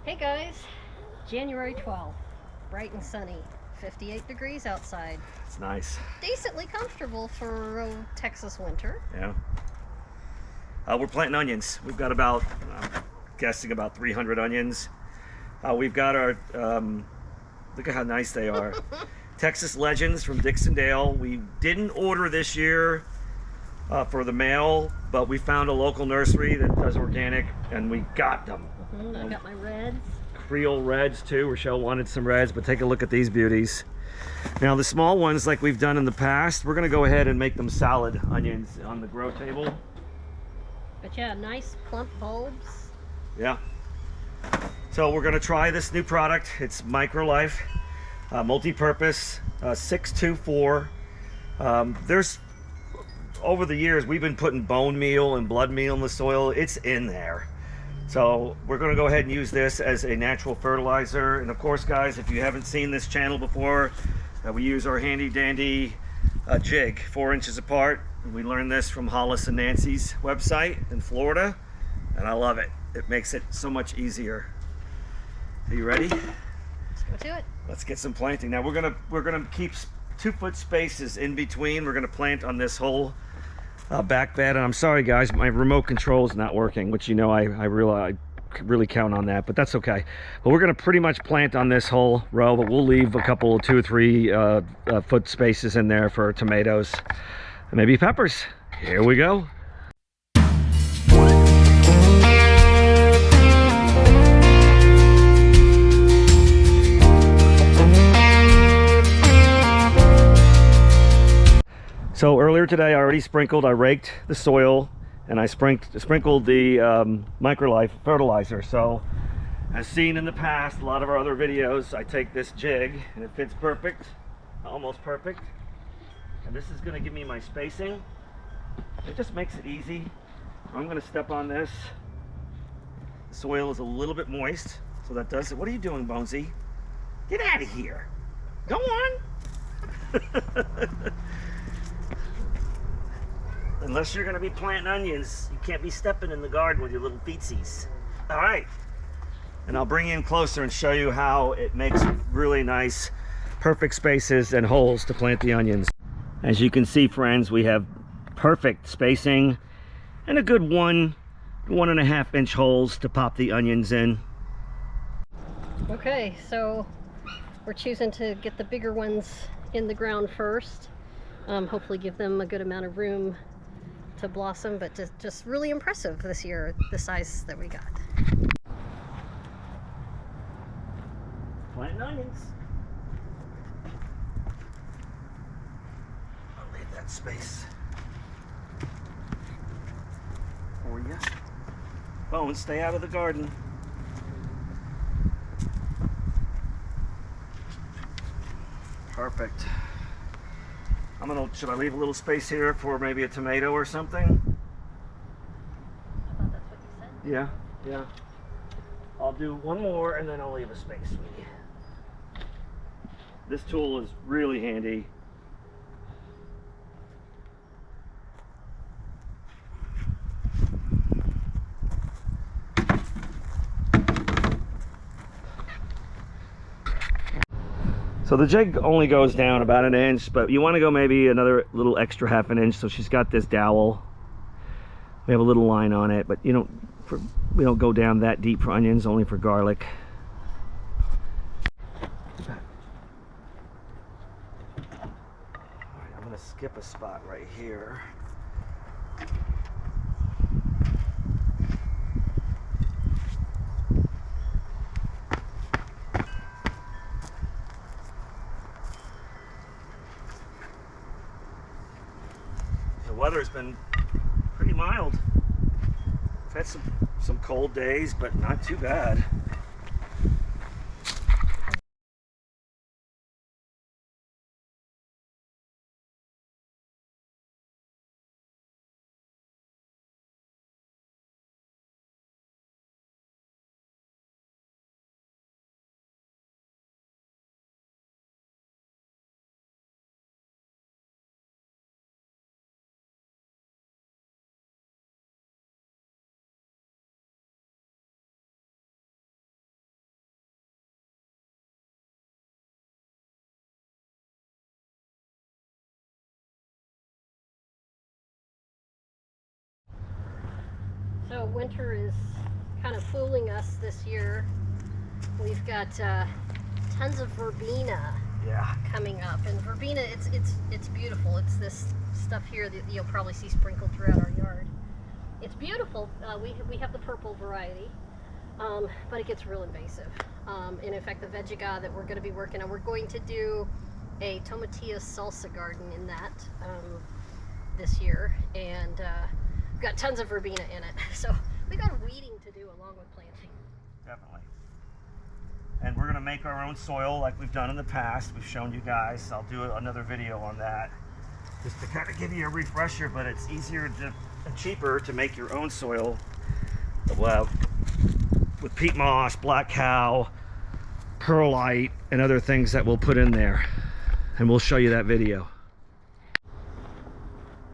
Hey guys, January 12th, bright and sunny, 58 degrees outside. It's nice. Decently comfortable for Texas winter. Yeah. We're planting onions. We've got about, I'm guessing about 300 onions. We've got our, look at how nice they are. Texas Legends from Dixondale. We didn't order this year for the mail, but we found a local nursery that does organic and we got them. I got my reds. Creole Reds too. Rochelle wanted some reds, but take a look at these beauties. Now the small ones, like we've done in the past, we're gonna go ahead and make them salad onions on the grow table. But yeah, nice plump bulbs. Yeah. So we're gonna try this new product. It's MicroLife, multi-purpose, 624. There's, over the years, we've been putting bone meal and blood meal in the soil. It's in there. So we're going to go ahead and use this as a natural fertilizer. And of course, guys, if you haven't seen this channel before, we use our handy dandy jig, 4 inches apart. We learned this from Hollis and Nancy's website in Florida, and I love it. It makes it so much easier. Are you ready? Let's go to it. Let's get some planting. Now we're gonna keep 2-foot spaces in between. We're gonna plant on this whole back bed, and I'm sorry guys, my remote control is not working, which, you know, I really count on that, but that's okay. But we're going to pretty much plant on this whole row, but we'll leave a couple, 2 or 3 foot spaces in there for tomatoes and maybe peppers. Here we go. So earlier today, I already sprinkled, I raked the soil, and I sprinkled the MicroLife fertilizer. So, as seen in the past, a lot of our other videos, I take this jig, and it fits perfect, almost perfect. And this is gonna give me my spacing. It just makes it easy. I'm gonna step on this. The soil is a little bit moist, so that does it. What are you doing, Bonesy? Get out of here. Go on. Unless you're gonna be planting onions, you can't be stepping in the garden with your little feetsies. All right. And I'll bring you in closer and show you how it makes really nice, perfect spaces and holes to plant the onions. As you can see, friends, we have perfect spacing and a good 1.5 inch holes to pop the onions in. Okay, so we're choosing to get the bigger ones in the ground first. Hopefully give them a good amount of room to blossom, but just really impressive this year, the size that we got. Planting onions. I'll leave that space for you. Bones, stay out of the garden. Perfect. Should I leave a little space here for maybe a tomato or something? I thought that's what you said. Yeah. I'll do one more and then I'll leave a space for you. This tool is really handy. So the jig only goes down about 1 inch, but you want to go maybe another little extra 1/2 inch. So she's got this dowel. We have a little line on it, but we don't go down that deep for onions, only for garlic. All right, I'm gonna skip a spot right here. The weather's been pretty mild. We've had some cold days, but not too bad. So winter is kind of fooling us this year. We've got tons of verbena coming up, and verbena, it's beautiful. It's this stuff here that you'll probably see sprinkled throughout our yard. It's beautiful. We have the purple variety, but it gets real invasive. And in fact, the veggie that we're going to be working on, we're going to do a tomatillo salsa garden in that this year, and we've got tons of verbena in it. So we got weeding to do along with planting. Definitely. And we're going to make our own soil like we've done in the past. We've shown you guys. I'll do another video on that just to kind of give you a refresher, but it's easier and cheaper to make your own soil with peat moss, black cow, perlite, and other things that we'll put in there. And we'll show you that video.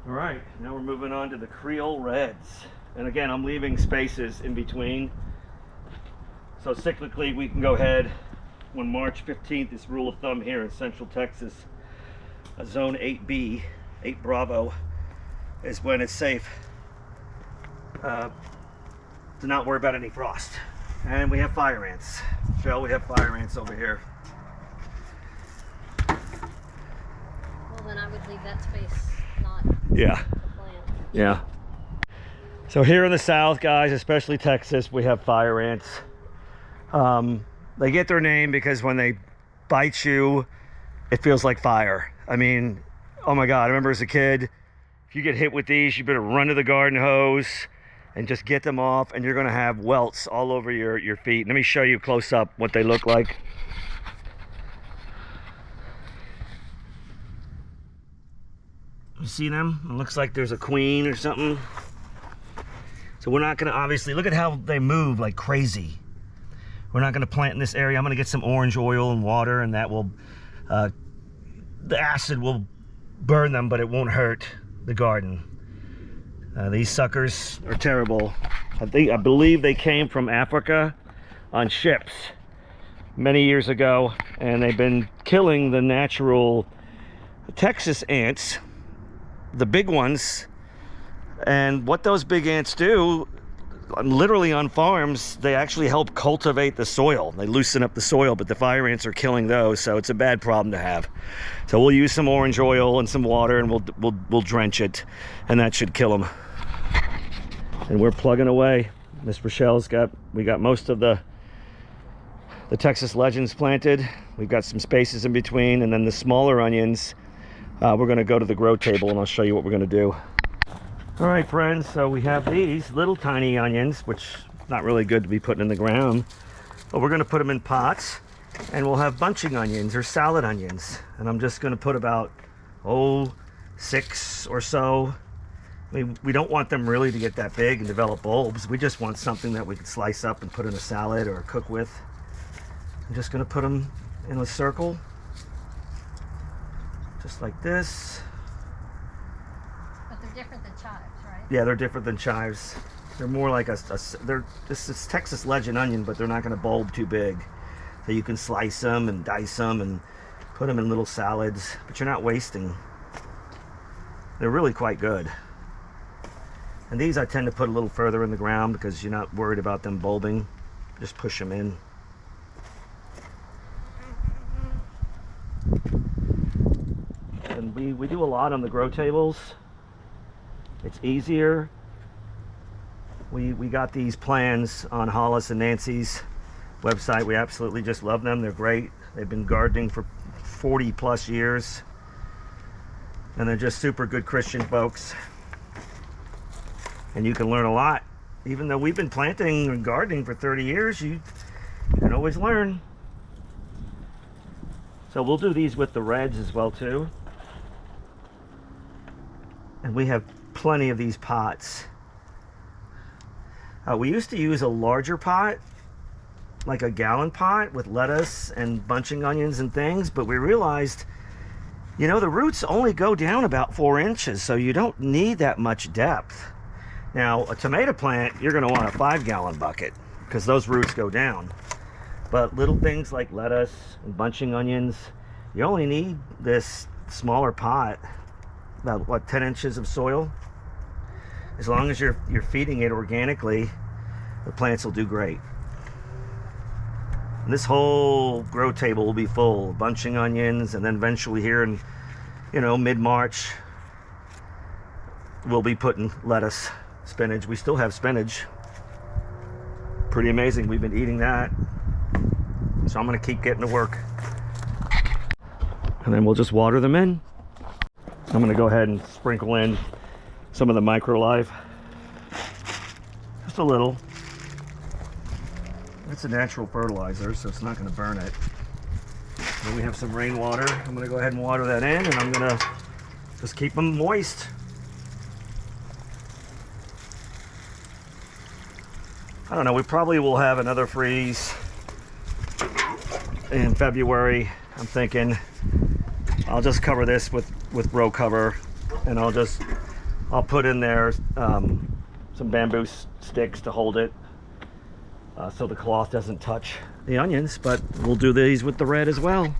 All right, now we're moving on to the Creole Reds. And again, I'm leaving spaces in between. So cyclically, we can go ahead when March 15th, this rule of thumb here in Central Texas, zone 8B, 8 Bravo, is when it's safe to not worry about any frost. And we have fire ants. Joe, we have fire ants over here. Well, then I would leave that space not Yeah. to plant. Yeah. So here in the South, guys, especially Texas, we have fire ants. They get their name because when they bite you, it feels like fire. I mean, oh my God, I remember as a kid, if you get hit with these, you better run to the garden hose and just get them off, and you're gonna have welts all over your feet. Let me show you close up what they look like. You see them? It looks like there's a queen or something. So we're not gonna, obviously, look at how they move like crazy. We're not gonna plant in this area. I'm gonna get some orange oil and water, and that will, the acid will burn them, but it won't hurt the garden. These suckers are terrible. I believe they came from Africa on ships many years ago, and they've been killing the natural Texas ants, the big ones. And what those big ants do, literally on farms, they actually help cultivate the soil. They loosen up the soil, but the fire ants are killing those, so it's a bad problem to have. So we'll use some orange oil and some water, and we'll drench it, and that should kill them. And we're plugging away. Miss Rochelle's we got most of the Texas Legends planted. We've got some spaces in between, and then the smaller onions, we're gonna go to the grow table, and I'll show you what we're gonna do. All right, friends, so we have these little tiny onions, which not really good to be putting in the ground, but we're gonna put them in pots, and we'll have bunching onions or salad onions. And I'm just gonna put about, 6 or so. I mean, we don't want them really to get that big and develop bulbs. We just want something that we can slice up and put in a salad or cook with. I'm just gonna put them in a circle, just like this. But they're different than chives, right? Yeah, they're different than chives. They're more like this is Texas Legend onion, but they're not gonna bulb too big. So you can slice them and dice them and put them in little salads, but you're not wasting. They're really quite good. And these I tend to put a little further in the ground because you're not worried about them bulbing. Just push them in. And we do a lot on the grow tables. It's easier. We got these plans on Hollis and Nancy's website. We absolutely just love them. They're great. They've been gardening for 40 plus years. And they're just super good Christian folks. And you can learn a lot. Even though we've been planting and gardening for 30 years, you can always learn. So we'll do these with the reds as well too. And we have plenty of these pots. We used to use a larger pot, like a gallon pot with lettuce and bunching onions and things, but we realized, you know, the roots only go down about 4 inches, so you don't need that much depth. Now, a tomato plant, you're going to want a 5-gallon bucket because those roots go down. But little things like lettuce and bunching onions, you only need this smaller pot, about, what, 10 inches of soil? as long as you're feeding it organically, the plants will do great. And this whole grow table will be full of bunching onions, and then eventually here in, you know, mid-March, we'll be putting lettuce, spinach. We still have spinach. Pretty amazing. We've been eating that. So I'm going to keep getting to work. And then we'll just water them in. I'm going to go ahead and sprinkle in some of the MicroLife. Just a little. It's a natural fertilizer, so it's not going to burn it. Then we have some rainwater. I'm going to go ahead and water that in, and I'm going to just keep them moist. I don't know, we probably will have another freeze in February. I'm thinking I'll just cover this with row cover, and I'll put in there some bamboo sticks to hold it so the cloth doesn't touch the onions, but we'll do these with the red as well.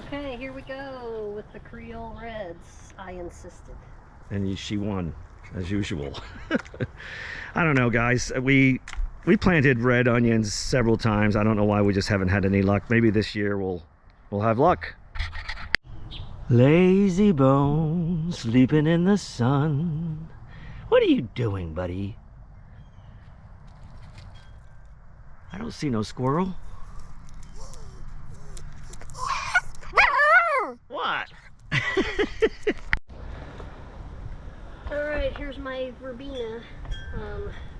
Okay, here we go with the Creole Reds. I insisted. And she won, as usual. I don't know, guys. We planted red onions several times. I don't know why we just haven't had any luck. Maybe this year we'll have luck. Lazy bones sleeping in the sun. What are you doing, buddy? I don't see no squirrel. What? Alright, here's my verbena.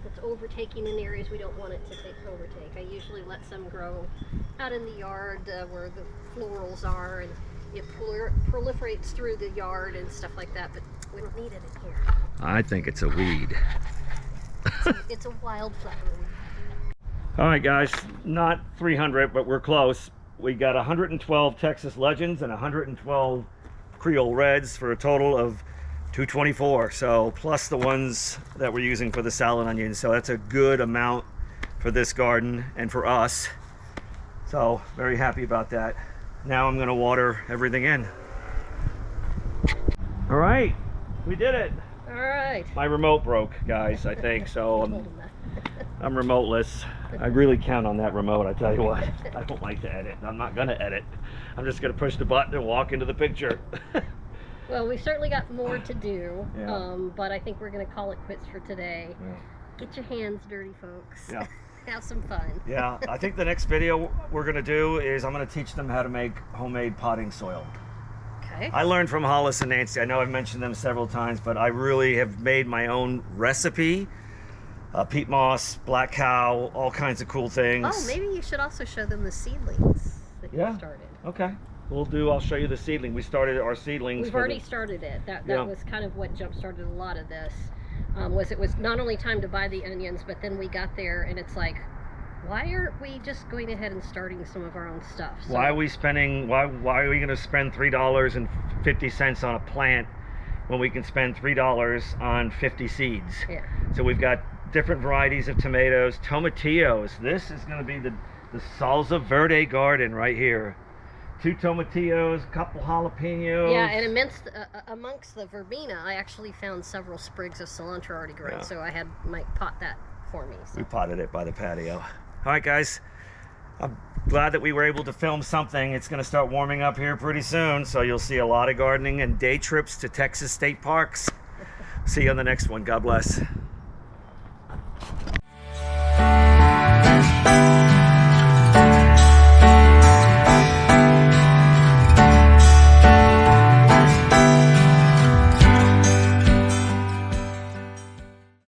It's overtaking in areas we don't want it to overtake. I usually let some grow out in the yard where the florals are, and it proliferates through the yard and stuff like that, but we don't need it in here. I think it's a weed. It's a wildflower weed. Alright guys, not 300, but we're close. We got 112 Texas Legends and 112 Creole Reds for a total of 224. So plus the ones that we're using for the salad onions. So that's a good amount for this garden and for us. So very happy about that. Now I'm going to water everything in. All right, we did it. All right. My remote broke, guys, I think. So I'm remoteless. I really count on that remote, I tell you what. I don't like to edit. I'm not going to edit. I'm just going to push the button and walk into the picture. Well, we certainly got more to do, Yeah. but I think we're going to call it quits for today. Yeah. Get your hands dirty, folks. Yeah. Have some fun. Yeah, I think the next video we're going to do is I'm going to teach them how to make homemade potting soil. Okay. I learned from Hollis and Nancy. I know I've mentioned them several times, but I really have made my own recipe. Peat moss, black cow, all kinds of cool things. Oh, maybe you should also show them the seedlings that you started. Okay. I'll show you the seedling. We started our seedlings. We've already started it. That was kind of what jump-started a lot of this. It was not only time to buy the onions, but then we got there and it's like, why aren't we just going ahead and starting some of our own stuff? So, Why are we spending? Why are we going to spend $3.50 on a plant when we can spend $3 on 50 seeds? Yeah. So we've got different varieties of tomatoes, tomatillos. This is going to be the salsa verde garden right here. 2 tomatillos, a couple jalapenos. Yeah, and amongst the verbena, I actually found several sprigs of cilantro already growing, Yeah. so I had Mike pot that for me. So. We potted it by the patio. All right, guys. I'm glad that we were able to film something. It's going to start warming up here pretty soon, so you'll see a lot of gardening and day trips to Texas state parks. See you on the next one. God bless.